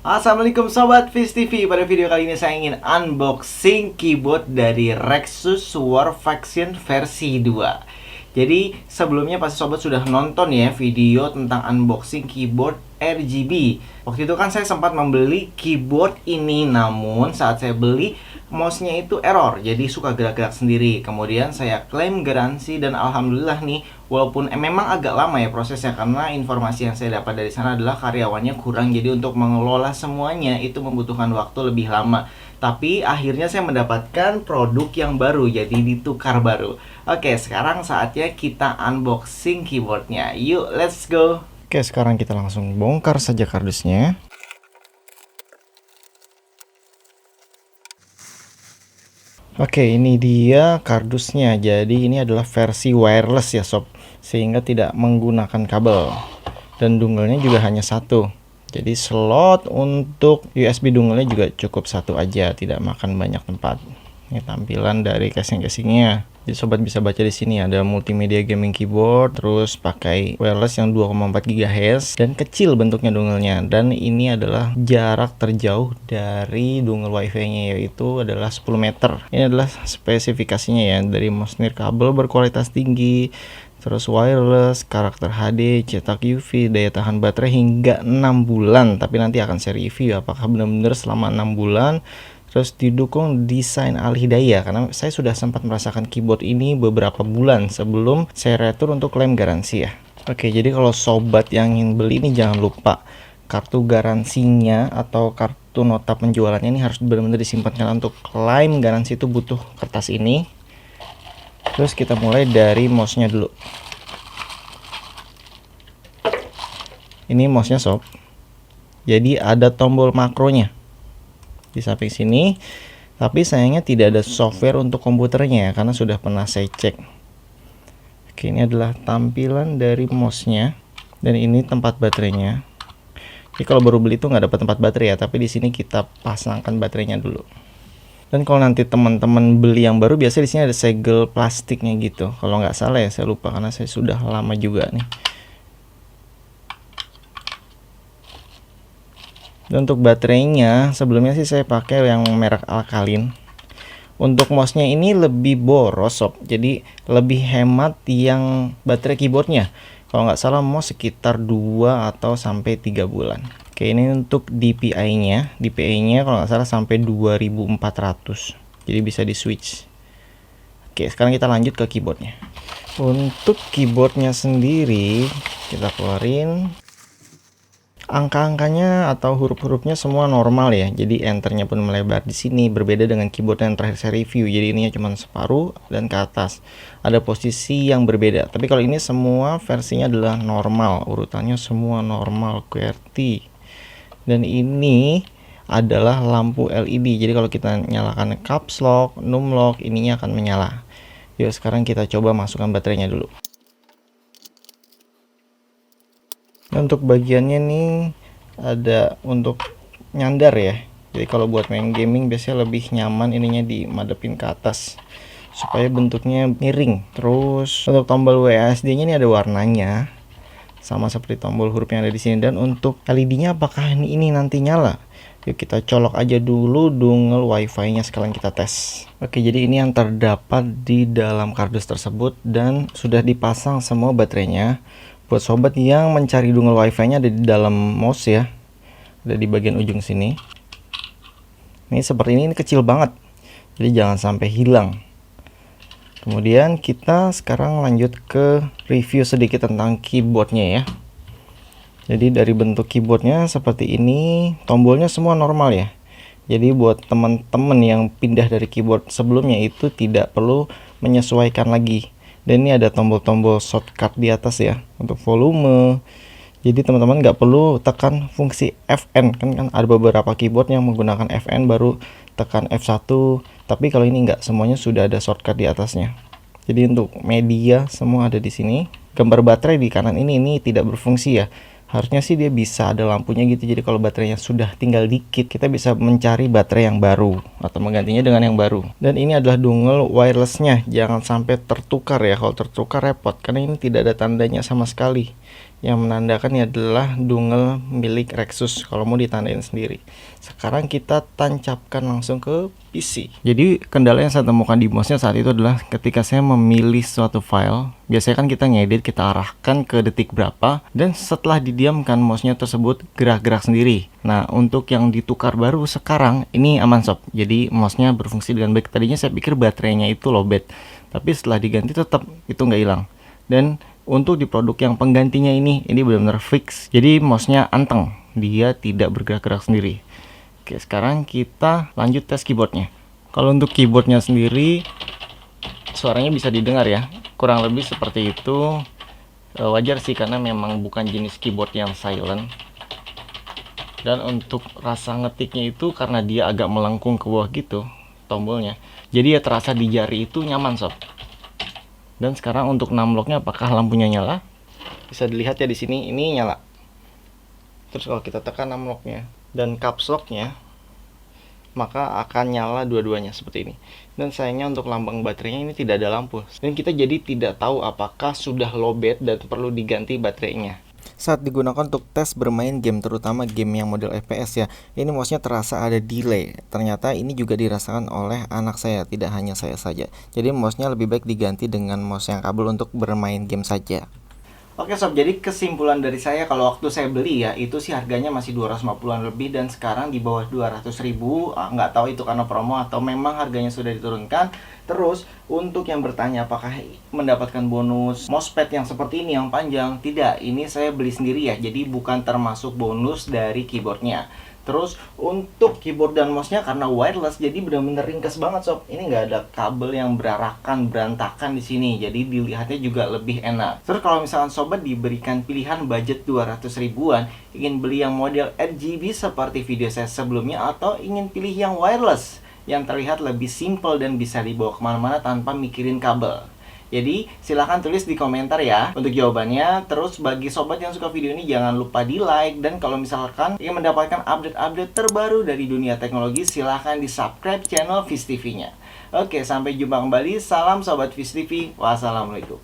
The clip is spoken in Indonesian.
Assalamualaikum Sobat Fizz TV. Pada video kali ini saya ingin unboxing keyboard dari Rexus War Faction versi 2. Jadi sebelumnya pasti Sobat sudah nonton ya video tentang unboxing keyboard RGB. Waktu itu kan saya sempat membeli keyboard ini, namun saat saya beli mouse-nya itu error, jadi suka gerak-gerak sendiri. Kemudian saya klaim garansi dan alhamdulillah nih, walaupun memang agak lama ya prosesnya, karena informasi yang saya dapat dari sana adalah karyawannya kurang, jadi untuk mengelola semuanya itu membutuhkan waktu lebih lama. Tapi akhirnya saya mendapatkan produk yang baru, jadi ditukar baru. Oke, sekarang saatnya kita unboxing keyboardnya. Yuk, let's go. Oke, sekarang kita langsung bongkar saja kardusnya. Oke, ini dia kardusnya. Jadi ini adalah versi wireless ya sob, sehingga tidak menggunakan kabel. Dan dongle-nya juga hanya satu. Jadi slot untuk USB dongle-nya juga cukup satu aja, tidak makan banyak tempat. Ini tampilan dari casing-casingnya. Jadi sobat bisa baca di sini ada multimedia gaming keyboard, terus pakai wireless yang 2,4 GHz dan kecil bentuknya dongle-nya. Dan ini adalah jarak terjauh dari dongle WiFi-nya, yaitu adalah 10 meter. Ini adalah spesifikasinya ya, dari mouse nirkabel berkualitas tinggi, terus wireless, karakter HD, cetak UV, daya tahan baterai hingga 6 bulan. Tapi nanti akan saya review apakah benar-benar selama 6 bulan. Terus didukung desain Al-Hidayah, karena saya sudah sempat merasakan keyboard ini beberapa bulan sebelum saya retur untuk klaim garansi ya. Oke, jadi kalau sobat yang ingin beli ini jangan lupa kartu garansinya atau kartu nota penjualannya ini harus benar-benar disimpan, karena untuk klaim garansi itu butuh kertas ini. Terus kita mulai dari mouse-nya dulu. Ini mouse-nya sob. Jadi ada tombol makronya di samping sini, tapi sayangnya tidak ada software untuk komputernya ya, karena sudah pernah saya cek. Oke, ini adalah tampilan dari mouse-nya, dan ini tempat baterainya. Jadi kalau baru beli itu nggak dapat tempat baterai ya, tapi di sini kita pasangkan baterainya dulu. Dan kalau nanti teman-teman beli yang baru, biasanya di sini ada segel plastiknya gitu. Kalau nggak salah ya, saya lupa karena saya sudah lama juga nih. Dan untuk baterainya sebelumnya sih saya pakai yang merek Alkaline. Untuk mouse-nya ini lebih boros sob, jadi lebih hemat yang baterai keyboardnya. Kalau nggak salah mouse sekitar 2 atau sampai 3 bulan. Oke, ini untuk DPI-nya. DPI-nya kalau nggak salah sampai 2400. Jadi bisa di switch. Oke, sekarang kita lanjut ke keyboardnya. Untuk keyboardnya sendiri kita keluarin. Angka-angkanya atau huruf-hurufnya semua normal ya. Jadi enternya pun melebar di sini, berbeda dengan keyboard yang terakhir saya review. Jadi ininya cuma separuh dan ke atas. Ada posisi yang berbeda. Tapi kalau ini semua versinya adalah normal, urutannya semua normal QWERTY. Dan ini adalah lampu LED. Jadi kalau kita nyalakan caps lock, num lock, ininya akan menyala. Yuk sekarang kita coba masukkan baterainya dulu. Nah, untuk bagiannya nih ada untuk nyandar ya. Jadi kalau buat main gaming biasanya lebih nyaman ininya dimadepin ke atas supaya bentuknya miring. Terus untuk tombol WASD-nya ini ada warnanya, sama seperti tombol huruf yang ada di sini. Dan untuk LED-nya apakah ini nanti nyala? Yuk kita colok aja dulu dongle WiFi-nya sekalian kita tes. Oke, jadi ini yang terdapat di dalam kardus tersebut dan sudah dipasang semua baterainya. Buat sobat yang mencari dongle WiFi-nya ada di dalam mouse ya, ada di bagian ujung sini. Ini seperti ini kecil banget, jadi jangan sampai hilang. Kemudian kita sekarang lanjut ke review sedikit tentang keyboardnya ya. Jadi dari bentuk keyboardnya seperti ini, tombolnya semua normal ya. Jadi buat teman-teman yang pindah dari keyboard sebelumnya itu tidak perlu menyesuaikan lagi. Dan ini ada tombol-tombol shortcut di atas ya untuk volume. Jadi teman-teman nggak perlu tekan fungsi Fn, kan ada beberapa keyboard yang menggunakan Fn baru tekan F1, tapi kalau ini nggak, semuanya sudah ada shortcut di atasnya. Jadi untuk media semua ada di sini. Gambar baterai di kanan ini tidak berfungsi ya. Harusnya sih dia bisa ada lampunya gitu, jadi kalau baterainya sudah tinggal dikit kita bisa mencari baterai yang baru atau menggantinya dengan yang baru. Dan ini adalah dongle wirelessnya, jangan sampai tertukar ya. Kalau tertukar repot karena ini tidak ada tandanya sama sekali. yang menandakan ini adalah dongle milik Rexus kalau mau ditandain sendiri. Sekarang kita tancapkan langsung ke PC. Jadi kendala yang saya temukan di mouse-nya saat itu adalah ketika saya memilih suatu file, biasanya kan kita ngedit, kita arahkan ke detik berapa, dan setelah didiamkan mouse-nya tersebut gerak-gerak sendiri. Nah, untuk yang ditukar baru sekarang ini aman sob, jadi mouse-nya berfungsi dengan baik. Tadinya saya pikir baterainya itu lowbat, tapi setelah diganti tetap itu nggak hilang. Dan untuk di produk yang penggantinya ini benar-benar fix, jadi mouse-nya anteng, dia tidak bergerak-gerak sendiri. Oke, sekarang kita lanjut tes keyboardnya. Kalau untuk keyboardnya sendiri, suaranya bisa didengar ya, kurang lebih seperti itu. Wajar sih karena memang bukan jenis keyboard yang silent. Dan untuk rasa ngetiknya itu karena dia agak melengkung ke bawah gitu tombolnya, jadi ya terasa di jari itu nyaman sob. Dan sekarang untuk numlocknya apakah lampunya nyala? Bisa dilihat ya di sini ini nyala. Terus kalau kita tekan numlocknya dan caps locknya, maka akan nyala dua-duanya seperti ini. Dan sayangnya untuk lambang baterainya ini tidak ada lampu. Dan kita jadi tidak tahu apakah sudah lowbat dan perlu diganti baterainya. Saat digunakan untuk tes bermain game, terutama game yang model FPS ya, ini mouse-nya terasa ada delay. Ternyata ini juga dirasakan oleh anak saya, tidak hanya saya saja. Jadi mouse-nya lebih baik diganti dengan mouse yang kabel untuk bermain game saja. Oke sob, jadi kesimpulan dari saya kalau waktu saya beli ya, itu sih harganya masih 250-an lebih dan sekarang di bawah 200.000. Nggak tahu itu karena promo atau memang harganya sudah diturunkan. Terus untuk yang bertanya apakah mendapatkan bonus mousepad yang seperti ini yang panjang, tidak, ini saya beli sendiri ya, jadi bukan termasuk bonus dari keyboardnya. Terus untuk keyboard dan mouse-nya karena wireless, jadi benar-benar ringkas banget sob. Ini nggak ada kabel yang berantakan di sini, jadi dilihatnya juga lebih enak. Terus kalau misalkan sobat diberikan pilihan budget 200 ribuan, ingin beli yang model RGB seperti video saya sebelumnya, atau ingin pilih yang wireless yang terlihat lebih simple dan bisa dibawa kemana-mana tanpa mikirin kabel, jadi silahkan tulis di komentar ya untuk jawabannya. Terus bagi sobat yang suka video ini jangan lupa di like. Dan kalau misalkan ingin mendapatkan update-update terbaru dari dunia teknologi, silahkan di subscribe channel Viz TV nya. Oke, sampai jumpa kembali. Salam sobat Viz TV. Wassalamualaikum.